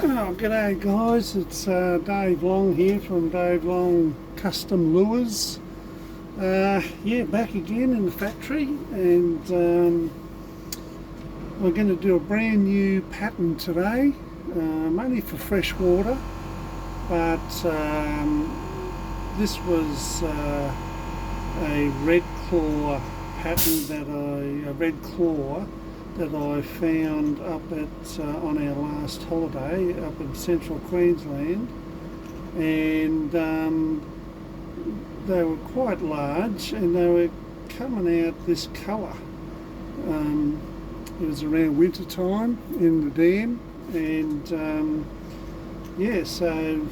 Oh, g'day guys, it's Dave Long here from Dave Long Custom Lures. Yeah, back again in the factory, and we're going to do a brand new pattern today, mainly for freshwater, but this was a red claw pattern a red claw that I found up at on our last holiday up in central Queensland, and they were quite large and they were coming out this colour. It was around winter time in the dam, and yeah, so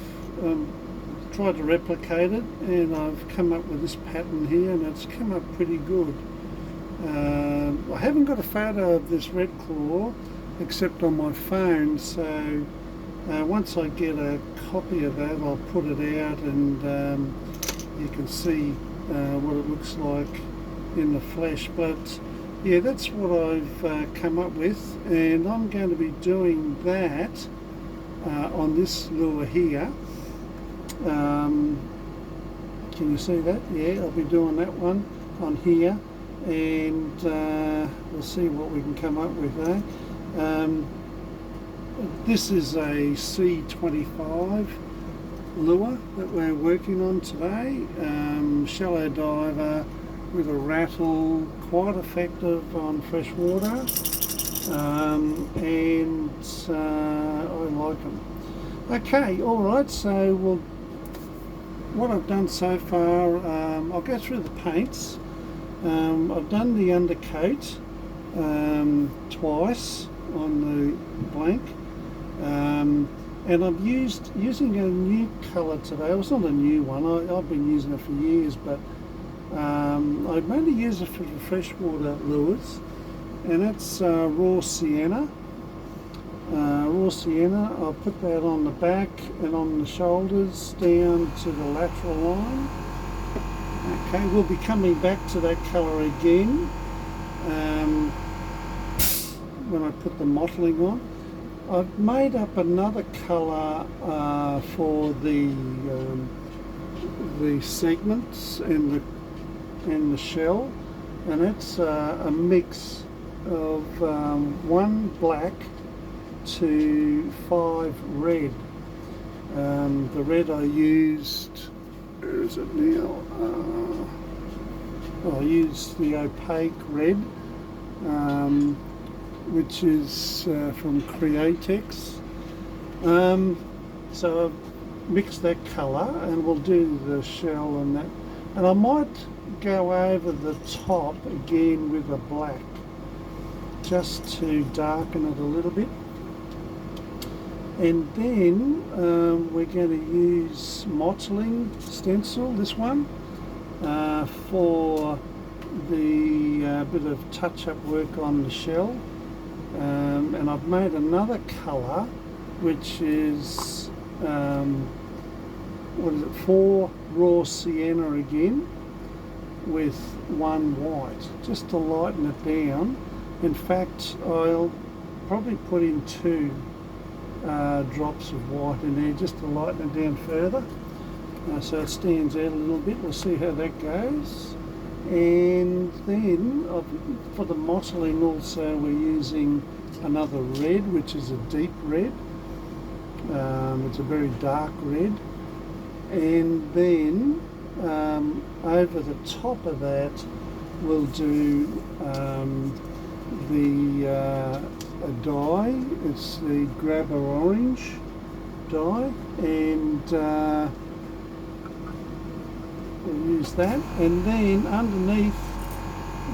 tried to replicate it, and I've come up with this pattern here, and it's come up pretty good. I haven't got a photo of this red claw except on my phone, so once I get a copy of that I'll put it out, and you can see what it looks like in the flesh. But yeah, that's what I've come up with, and I'm going to be doing that on this lure here. Can you see that? Yeah, I'll be doing that one on here, and we'll see what we can come up with there. This is a C25 lure that we're working on today. Shallow diver with a rattle, quite effective on freshwater, and I like them. Okay, alright, so what I've done so far, I'll go through the paints. I've done the undercoat twice on the blank, and I'm using a new colour today. Well, it's not a new one, I've been using it for years, but I mainly use it for the freshwater lures, and that's raw sienna. Raw sienna, I'll put that on the back and on the shoulders down to the lateral line. Okay, we'll be coming back to that colour again when I put the mottling on. I've made up another colour for the segments and the shell, and it's a mix of 1 black to 5 red. The red I used, where is it now? I used the opaque red, which is from Createx. So I've mixed that colour, and we'll do the shell and that. And I might go over the top again with a black, just to darken it a little bit. And then we're going to use mottling stencil, this one, for the bit of touch-up work on the shell. And I've made another colour, which is, 4 raw sienna again, with 1 white, just to lighten it down. In fact, I'll probably put in 2 drops of white in there just to lighten it down further, so it stands out a little bit. We'll see how that goes. And then for the mottling also, we're using another red, which is a deep red. It's a very dark red, and then over the top of that we'll do a dye. It's the grabber orange dye, and we'll use that. And then underneath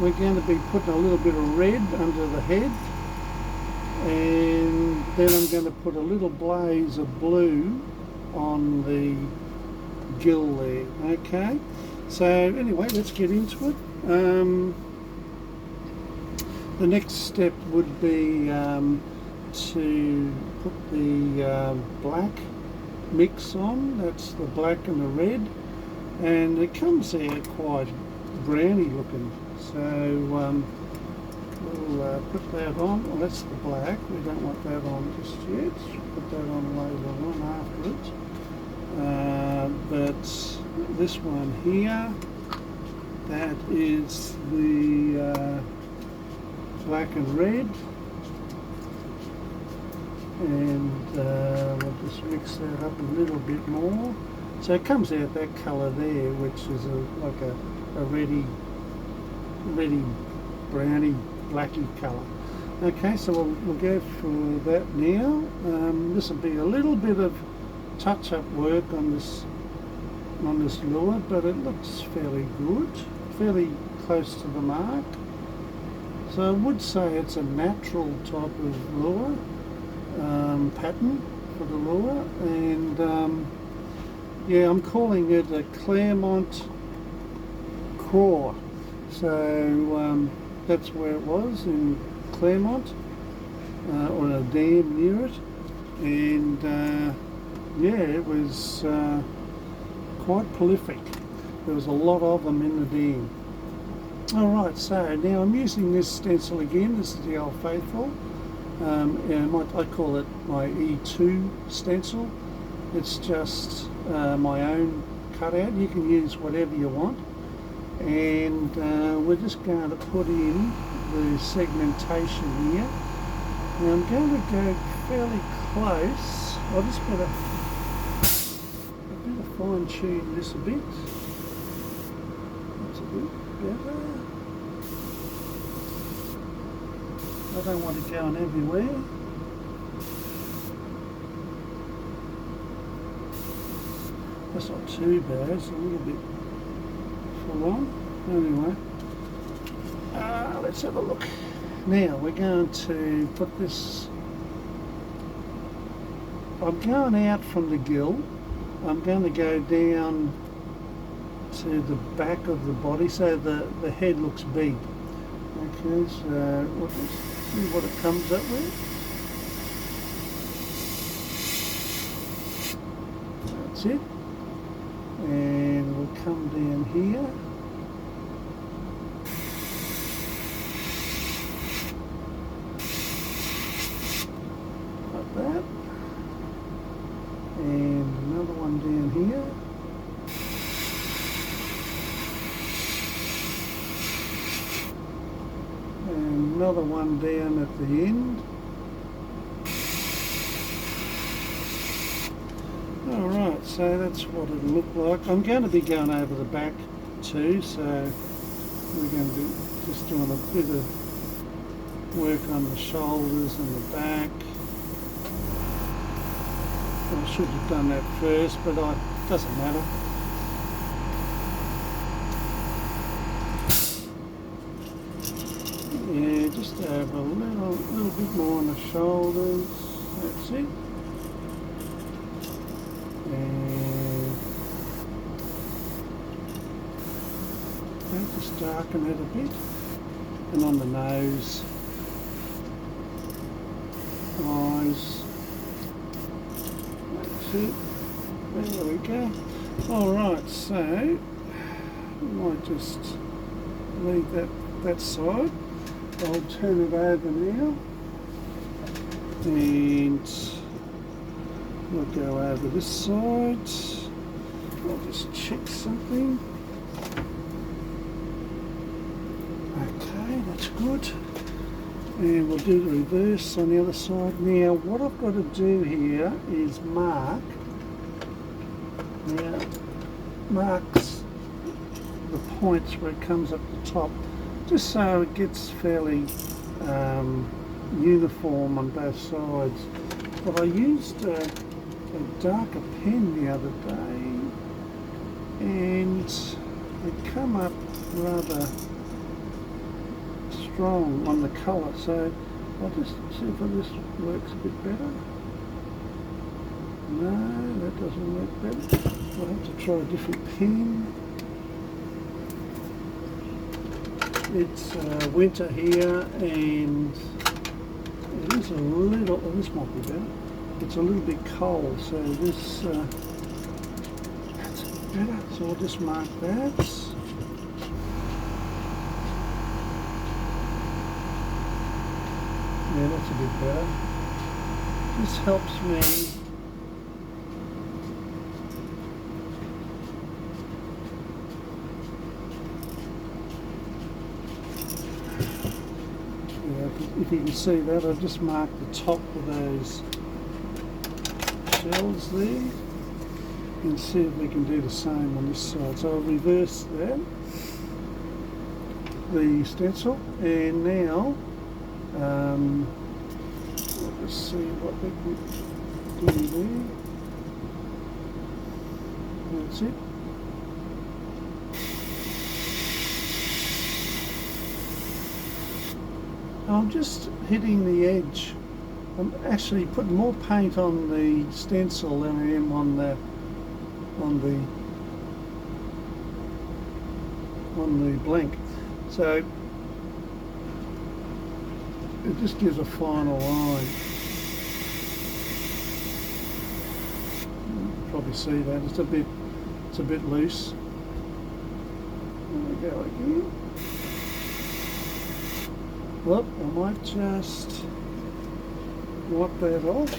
we're going to be putting a little bit of red under the head, and then I'm going to put a little blaze of blue on the gill there. Okay, so anyway, let's get into it. The next step would be to put the black mix on. That's the black and the red, and it comes out quite browny looking. So we'll put that on. Well, that's the black. We don't want that on just yet. Put that on later on afterwards. But this one here, that is the black and red. And we'll just mix that up a little bit more. So it comes out that colour there, which is like a reddy browny blacky colour. Okay, so we'll go for that now. This will be a little bit of touch-up work on this lure, but it looks fairly good, fairly close to the mark. So I would say it's a natural type of lure pattern for the lure, and yeah, I'm calling it a Clermont Craw. So that's where it was, in Clermont, or a dam near it, and yeah, it was quite prolific. There was a lot of them in the dam. Alright, so now I'm using this stencil again. This is the Old Faithful. And I call it my E2 stencil. It's just my own cutout. You can use whatever you want. And we're just going to put in the segmentation here. Now I'm going to go fairly close. I just better fine tune this a bit. That's a bit better. I don't want it going everywhere. That's not too bad, it's a little bit full on. Anyway, let's have a look. Now we're going to put this, I'm going out from the gill. I'm going to go down to the back of the body so the head looks big. Okay, so we'll just see what it comes up with. That's it. And we'll come down here. Like that. And another one down here. And another one down at the end. Alright, so that's what it'll look like. I'm going to be going over the back too, so we're going to be just doing a bit of work on the shoulders and the back. I should have done that first, but it doesn't matter. Yeah, just have a little bit more on the shoulders. That's it. And just darken it a bit. And on the nose, eyes. That's it. There we go. Alright, so we might just leave that side. I'll turn it over now, and we'll go over this side. I'll just check something. Okay, that's good. And we'll do the reverse on the other side. Now, what I've got to do here is marks the points where it comes up the top, just so it gets fairly uniform on both sides. But I used a darker pen the other day, and it come up rather strong on the colour, so I'll just see if this works a bit better. No, that doesn't work better. I'll have to try a different pen. It's winter here, and it is a little, oh, this might be better. It's a little bit cold, so this, that's a bit better. So I'll just mark that. Yeah, that's a bit better. This helps me if you can see that, I've just marked the top of those shells there, and see if we can do the same on this side. So I'll reverse that, the stencil, and now let's see what we can do there. That's it. I'm just hitting the edge. I'm actually putting more paint on the stencil than I am on the blank. So it just gives a final line. You can probably see that it's a bit loose. There we go again. Well, I might just wipe that off.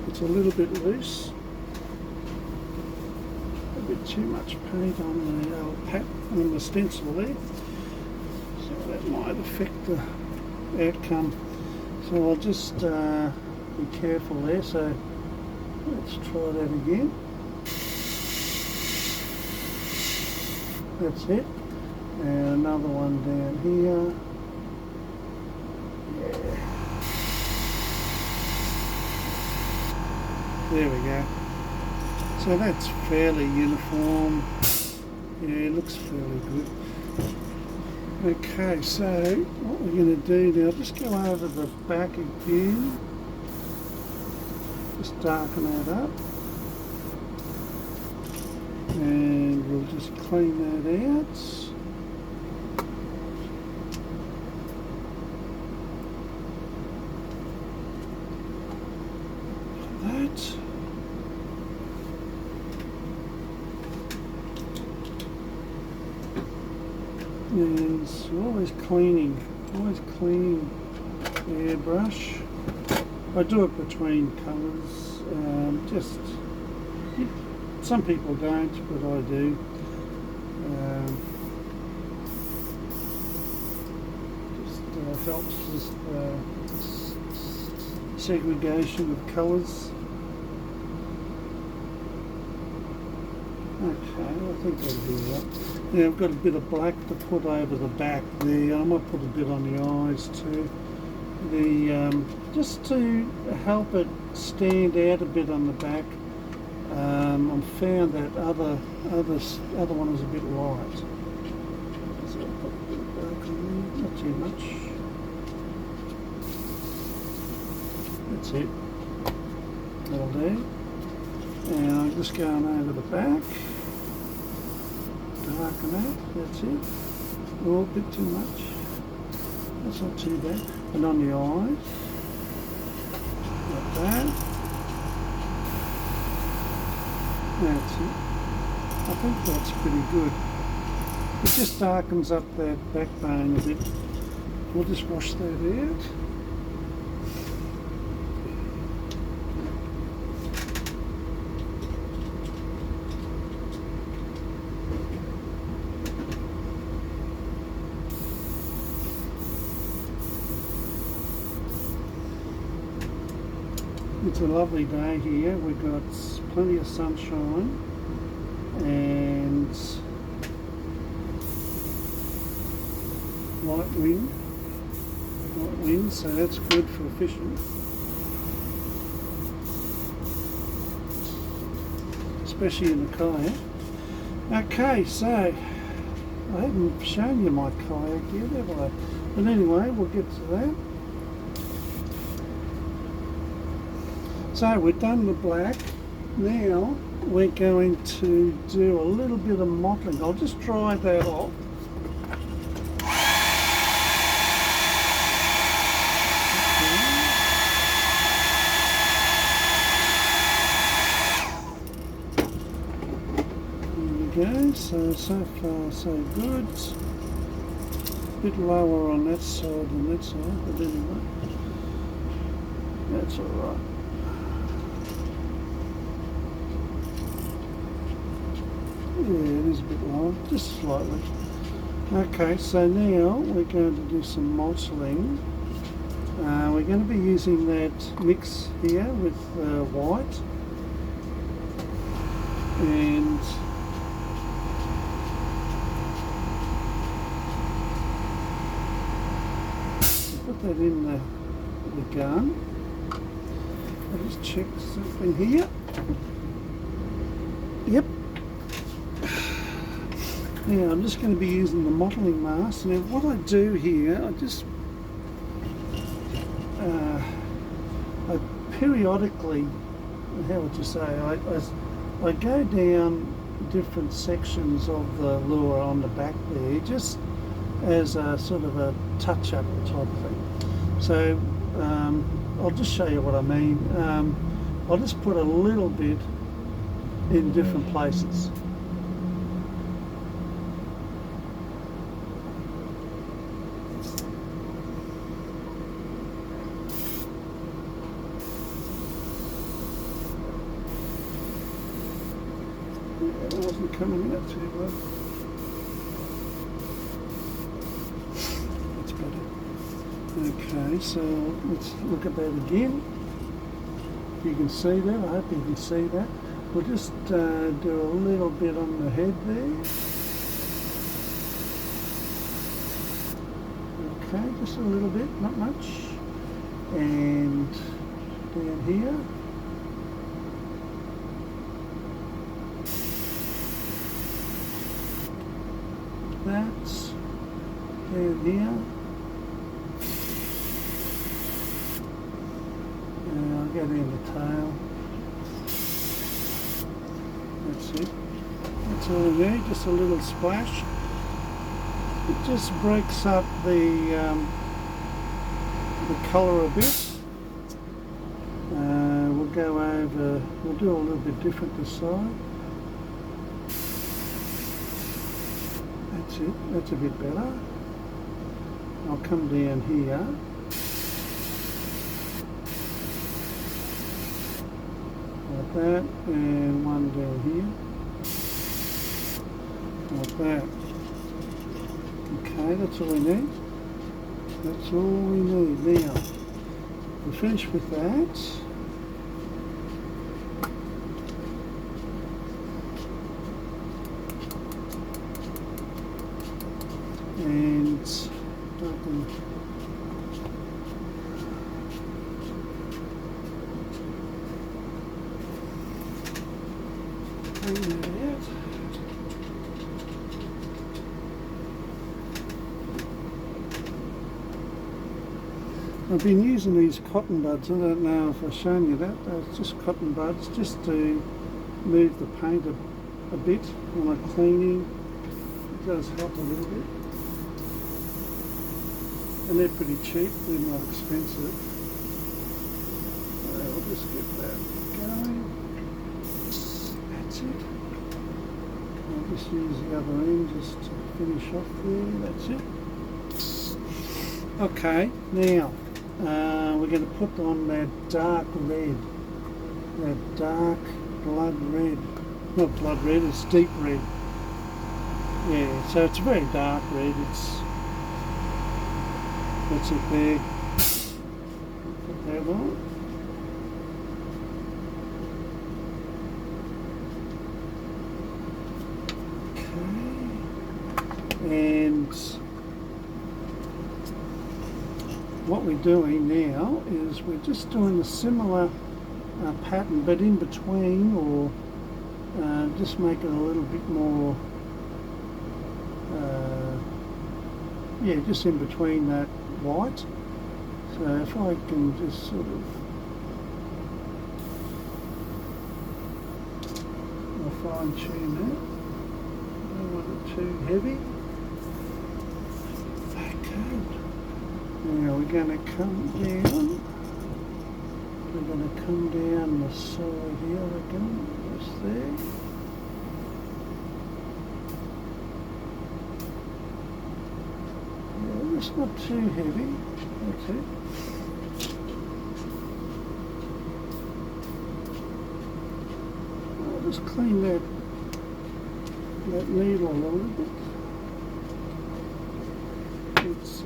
It's a little bit loose. A bit too much paint on the stencil there. So that might affect the outcome. So I'll just be careful there. So let's try that again. That's it. And another one down here. Yeah. There we go. So that's fairly uniform. Yeah, it looks fairly good. Okay, so what we're going to do now, just go over the back again. Just darken that up. And we'll just clean that out. And always cleaning the airbrush. I do it between colours, some people don't, but I do. Just helps segregation of colours. Okay, I think that'll do that. Now I've got a bit of black to put over the back there. I might put a bit on the eyes too. Just to help it stand out a bit on the back. I've found that other one is a bit light. So I'll put a bit of black on there, not too much. That's it. That'll do. And I'm just going over the back. Darken that, that's it. Oh, a bit too much. That's not too bad. And on the eyes, like that. That's it. I think that's pretty good. It just darkens up that backbone a bit. We'll just wash that out. It's a lovely day here. We've got plenty of sunshine and light wind, so that's good for fishing, especially in the kayak. Okay, so I haven't shown you my kayak yet, have I? But anyway, we'll get to that. So we've done the black. Now we're going to do a little bit of mottling. I'll just dry that off. There we go. So far so good. a bit lower on that side than that side, but anyway, that's alright. Yeah, it is a bit lower, just slightly. Okay, so now we're going to do some mottling. We're going to be using that mix here with white, and put that in the gun. I'll just check something here. Yep. Now I'm just going to be using the mottling mask. Now what I do here, I just I periodically, how would you say, I go down different sections of the lure on the back there, just as a sort of a touch-up type of thing. So I'll just show you what I mean. I'll just put a little bit in different places. It wasn't coming out too well. That's better. Okay, so let's look at that again. You can see that. I hope you can see that. We'll just do a little bit on the head there. Okay, just a little bit, not much. And down here. That's down here. And I'll get in the tail. That's it. That's all we need, just a little splash. It just breaks up the colour a bit. We'll go over, we'll do a little bit different this side. That's it, that's a bit better. I'll come down here. Like that, and one down here. Like that. Okay, that's all we need. That's all we need. Now, we'll finish with that. And I can bring that out. I've been using these cotton buds. I don't know if I've shown you that. It's just cotton buds, just to move the paint a bit when I'm cleaning. It does help a little bit. And they're pretty cheap, they're not expensive. We'll just get that going. That's it. I'll just use the other end just to finish off there. That's it. Okay, now we're going to put on that dark red. That dark blood red. Not blood red, it's deep red. Yeah, so it's a very dark red. That's it there. Put that on. Okay. And what we're doing now is we're just doing a similar pattern, but in between, or just make it a little bit more, yeah, just in between that white. So if I can just sort of, I'll fine tune that. I don't want it too heavy. Okay. Now we're going to come down. We're going to come down the side here, I reckon, just there. It's not too heavy. That's it. I'll just clean that needle a little bit. It's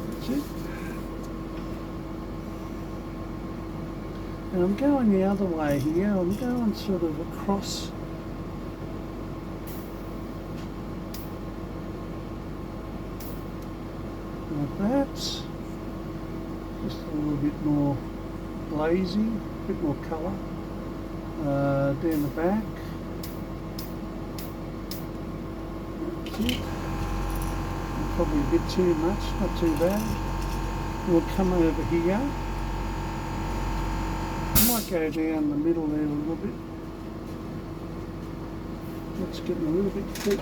that's it. And I'm going the other way here. I'm going sort of across. Like that. Just a little bit more glazy, a bit more colour. Down the back. That's it. Probably a bit too much, not too bad. We'll come over here. I might go down the middle there a little bit. It's getting a little bit thick.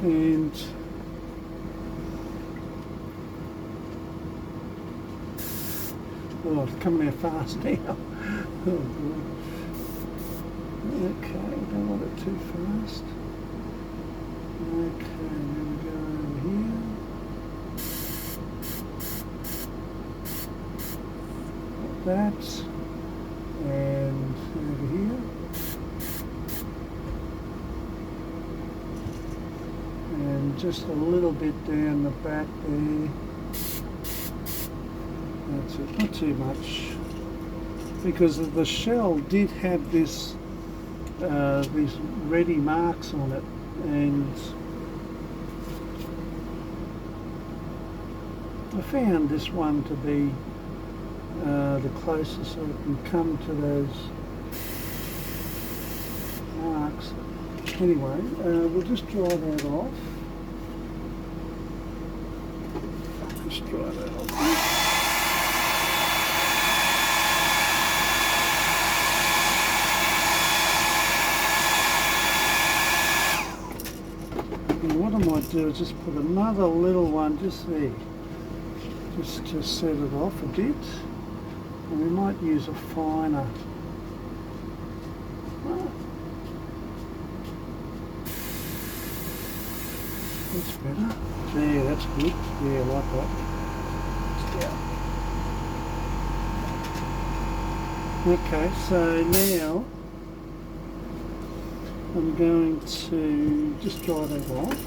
And oh, it's coming out fast now. Oh, good. Okay, don't want it too fast. Okay, then we go over here. Like that. And over here. And just a little bit down the back there. That's it, not too much. Because the shell did have this these ready marks on it, and I found this one to be the closest I can come to those marks. Anyway, we'll just dry that off. Just dry that off. And what I might do is just put another little one just there, just to set it off a bit, and we might use a finer. That's better. Yeah, that's good. Yeah, I like that. Yeah. Okay, so now I'm going to just dry that off.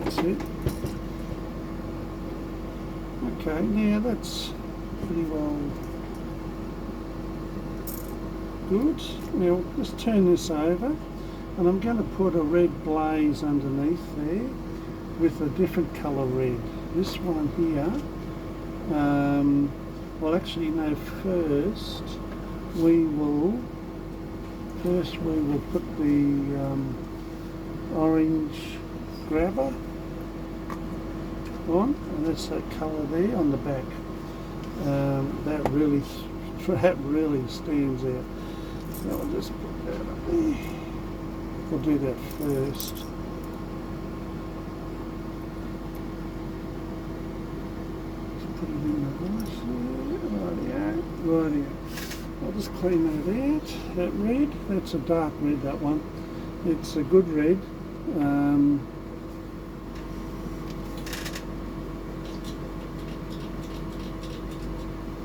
That's it. Okay, now that's pretty well good. Now just turn this over, and I'm going to put a red blaze underneath there with a different colour red. This one here, well actually no, first we will put the orange grabber on, and that's that colour there on the back. That really stands out. So I'll just put that up there. We'll do that first. Just put it in the glass there. Rightio. I'll just clean that out. That red, that's a dark red, that one. It's a good red.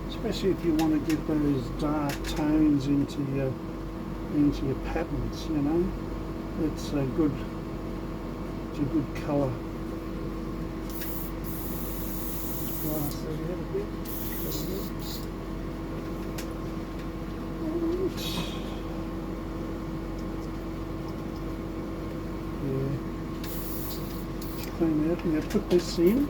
Especially if you want to get those dark tones into your patterns, you know. It's a good colour. Glass that out a bit. Yeah. Clean that. Now put this in.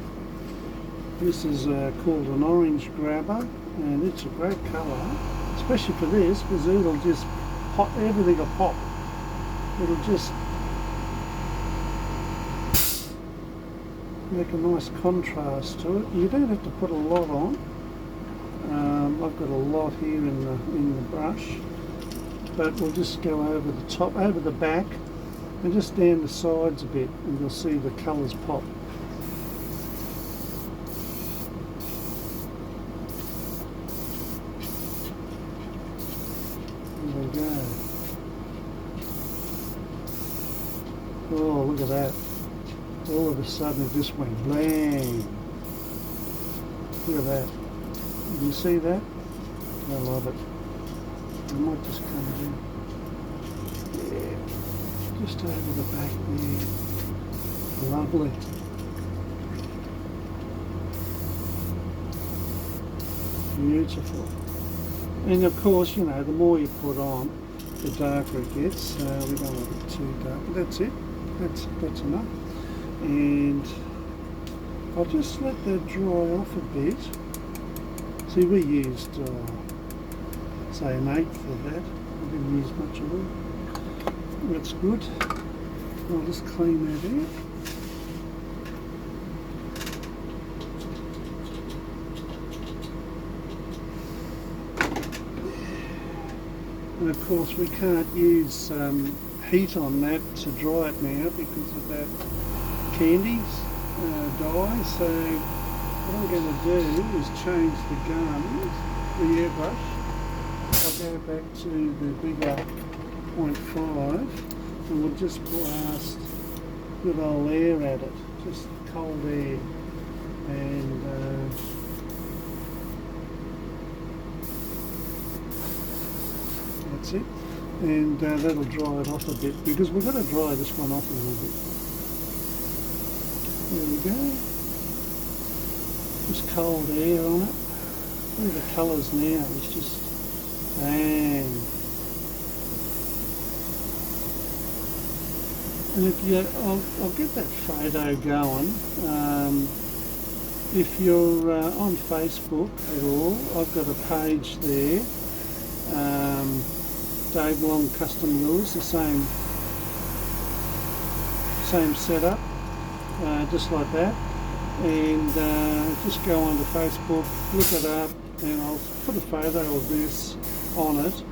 This is called an orange grabber, and it's a great colour, especially for this, because it'll just pop, everything will pop. It'll just make a nice contrast to it. You don't have to put a lot on. I've got a lot here in the brush, but we'll just go over the top, over the back, and just down the sides a bit, and you'll see the colours pop. There we go. Oh, look at that. All of a sudden it just went bang. Look at that. You see that? I love it. I might just come in. Yeah. Just over the back there. Lovely. Beautiful. And of course, you know, the more you put on, the darker it gets. We don't want it too dark. But that's it. That's enough. And I'll just let that dry off a bit. See, we used, say, an eighth of that. I didn't use much of it. That's good. I'll just clean that out. And of course we can't use heat on that to dry it now because of that candies dye. So what I'm going to do is change the gun, the airbrush. I'll go back to the bigger 0.5 and we'll just blast good old air at it, just cold air. And that's it, and that'll dry it off a bit because we've got to dry this one off a little bit. There we go. Just cold air on it. Look at the colours now, it's just bang. And if you, I'll get that photo going. If you're on Facebook at all, I've got a page there. Dave Long Custom Lures, the same setup, just like that. And just go onto Facebook, look it up, and I'll put a photo of this on it.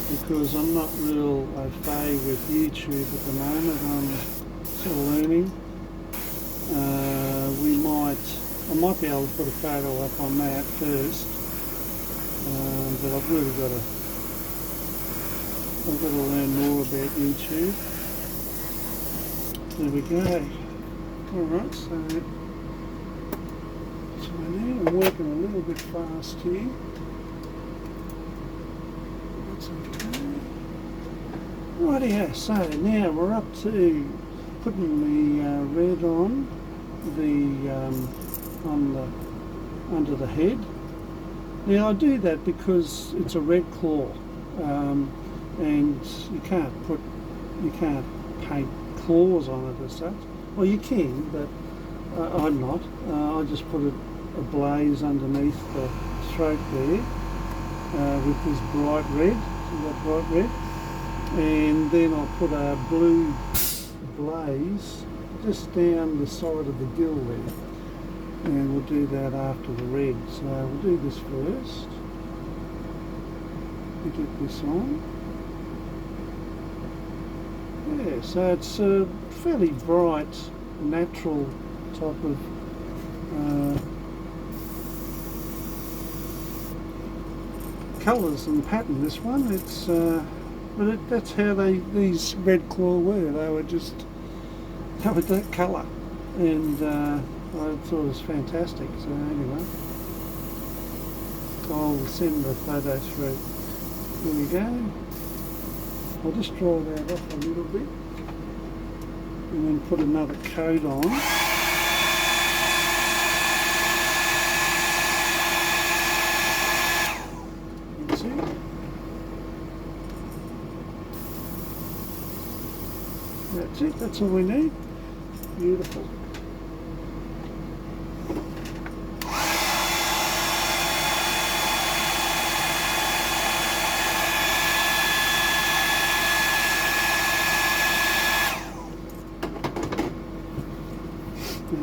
Because I'm not real au fait with YouTube at the moment, I'm still learning. I might be able to put a photo up on that first, but I've really got to learn more about YouTube. There we go. Alright, so now I'm working a little bit fast here. That's okay. Rightio, so now we're up to putting the red on under the head. Now I do that because it's a red claw, and you can't paint claws on it as such. Well, you can, but I'm not. I just put a blaze underneath the throat there with this bright red. See that bright red? And then I'll put a blue blaze just down the side of the gill there, and we'll do that after the red. So we'll do this first to get this on. Yeah, so it's a fairly bright, natural type of colours and pattern. This one, it's but that's how these red claw were. They were that colour, and I thought it was fantastic. So anyway, I'll send the photos through. There we go. I'll just dry that off a little bit and then put another coat on. That's it. That's it, that's all we need. Beautiful.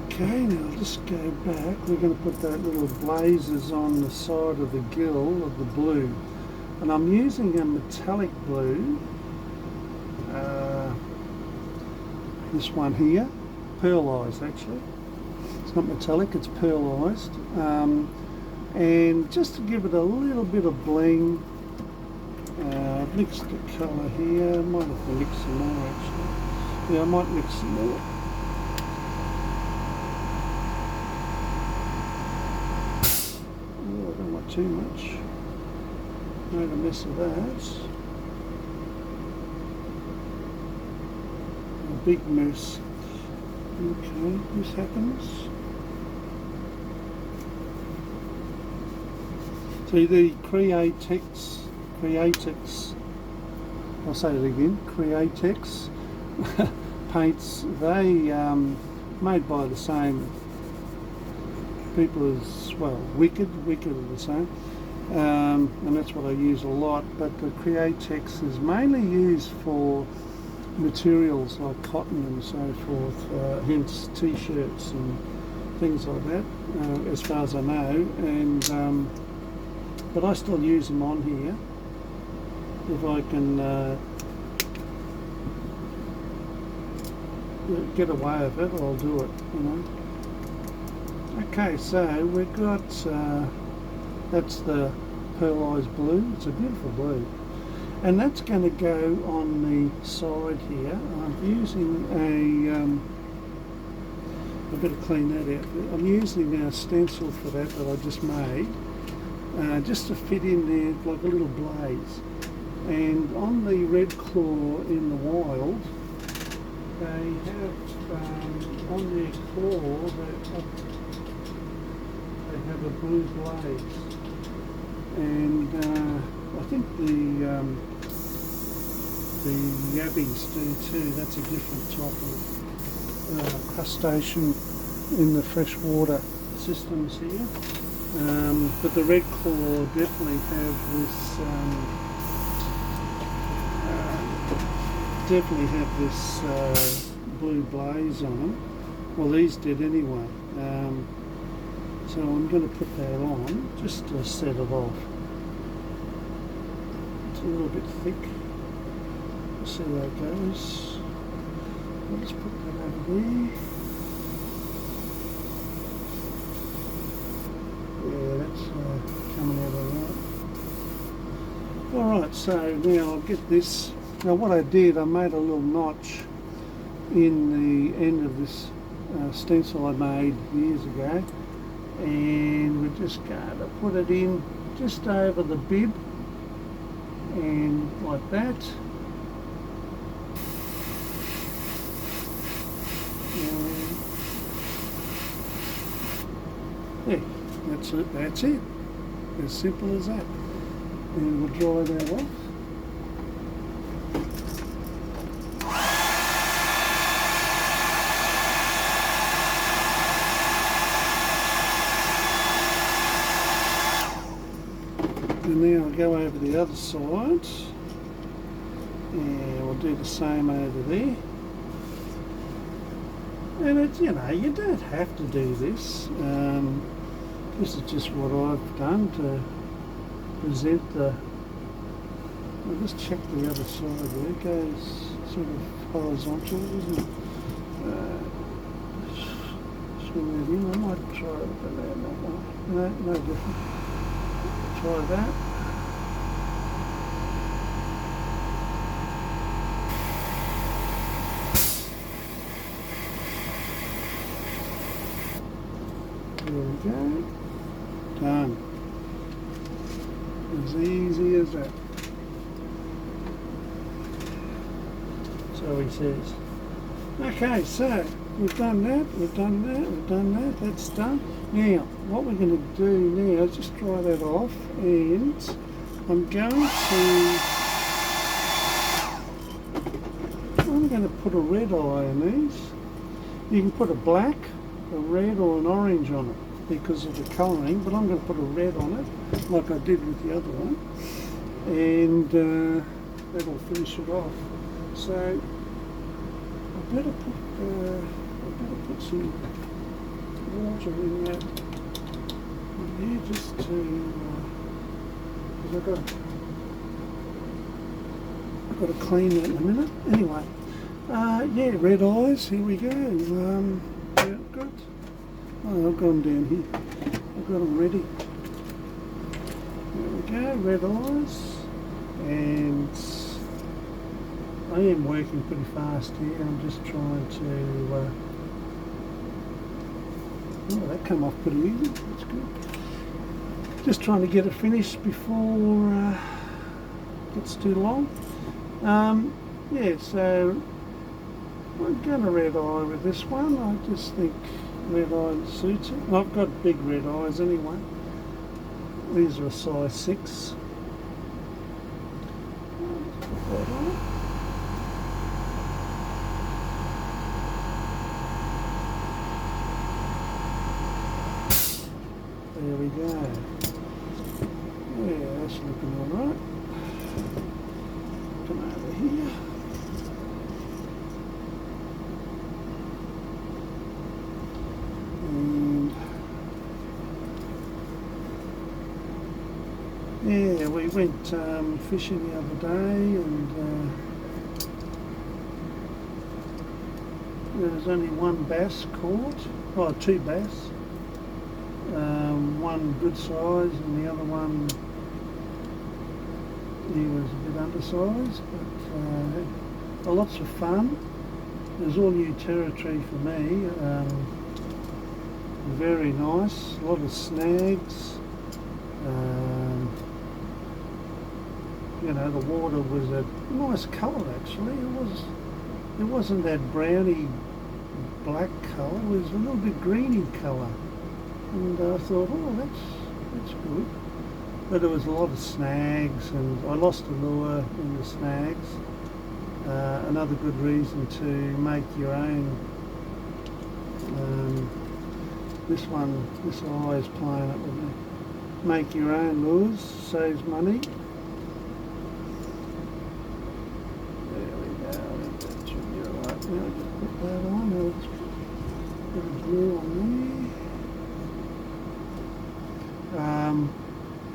Okay, now I'll just go back. We're going to put that little blazes on the side of the gill of the blue. And I'm using a metallic blue. This one here, pearlized actually. It's not metallic, it's pearlized. And just to give it a little bit of bling, I've mixed the colour here. I might have to mix some more actually. Yeah, I might mix some more. Oh, I don't want too much. Made a mess of that. A big mess. Okay, this happens. See the Createx, I'll say it again, Createx paints, they made by the same people as, well, Wicked are the same, and that's what I use a lot, but the Createx is mainly used for materials like cotton and so forth, hence t-shirts and things like that, as far as I know, and but I still use them on here. If I can get away with it, I'll do it, you know. Okay, so we've got, that's the pearlized blue. It's a beautiful blue. And that's going to go on the side here. I'm using I better clean that out. I'm using a stencil for that I just made, just to fit in there like a little blaze. And on the red claw in the wild, they have on their claw they have a blue blaze, and I think the yabbies do too. That's a different type of crustacean in the freshwater systems here. But the red claw definitely have this blue blaze on them. Well, these did anyway. So I'm going to put that on just to set it off. It's a little bit thick. We'll see how it goes. I'll just put that over there. Yeah, that's coming out all right. Alright, so now I'll get this. Now what I did, I made a little notch in the end of this stencil I made years ago, and we're just going to put it in just over the bib, and like that. Yeah, that's it, as simple as that. And we'll dry that off. And now I'll go over the other side, and we'll do the same over there. And it's, you know, you don't have to do this. This is just what I've done to present the. I'll just check the other side there. It goes sort of horizontal, isn't it? Swing that in. I might try it around that way. No different. Try that. There we go. Done. As easy as that. So he says. Okay, so we've done that, that's done. Now, what we're going to do now is just dry that off, and I'm going to put a red eye in these. You can put a black, a red or an orange on it because of the colouring, but I'm going to put a red on it like I did with the other one, and that'll finish it off. So I better put some water in that in here just to, because I've got to clean that in a minute. Anyway, yeah, red eyes, here we go. Yeah, good. Oh, I've gone down here. I've got them ready. There we go, red eyes. And I am working pretty fast here. I'm just trying to, oh, that came off pretty easy. That's good. Just trying to get it finished before it gets too long. Yeah, so I'm going to red eye with this one. I just think red eye suits it. I've got big red eyes anyway. These are a size 6. Put that on. There we go. Yeah, that's looking alright. Come over here. And yeah, we went fishing the other day, and there was only one bass caught, oh, 2 bass. One good size and the other one, he was a bit undersized, but lots of fun. It was all new territory for me. Very nice, a lot of snags. You know, the water was a nice colour actually. It wasn't that browny black colour. It was a little bit greeny colour. And I thought, oh, that's good. But there was a lot of snags, and I lost a lure in the snags. Another good reason to make your own. This eye is playing up with me. Make your own lures, saves money. There we go. I think that should be alright. Now just put that on. Now let's put a glue on there.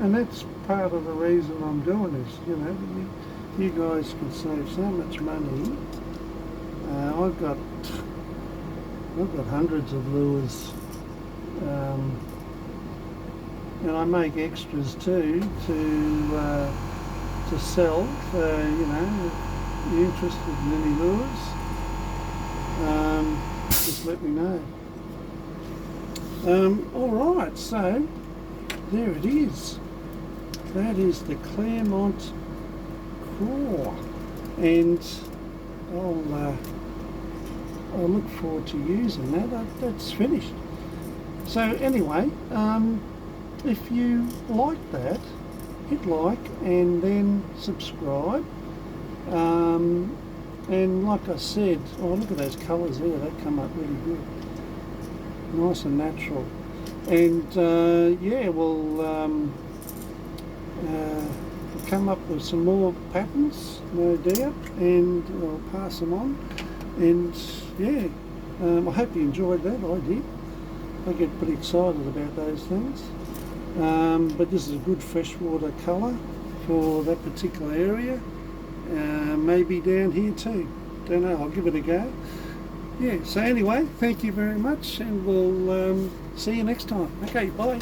And that's part of the reason I'm doing this. You know, you guys can save so much money. I've got hundreds of lures, and I make extras too to sell. So you know, if you're interested in any lures, just let me know. All right, so there it is. That is the Clermont Craw, and I'll look forward to using that. That's finished. So anyway, if you like that, hit like and then subscribe. And like I said, oh, look at those colours there. They come up really good, nice and natural. And yeah, we'll come up with some more patterns, no doubt, and I'll pass them on. And yeah, I hope you enjoyed that. I did. I get pretty excited about those things. But this is a good freshwater colour for that particular area. Maybe down here too. Don't know. I'll give it a go. Yeah. So anyway, thank you very much, and we'll see you next time. Okay. Bye.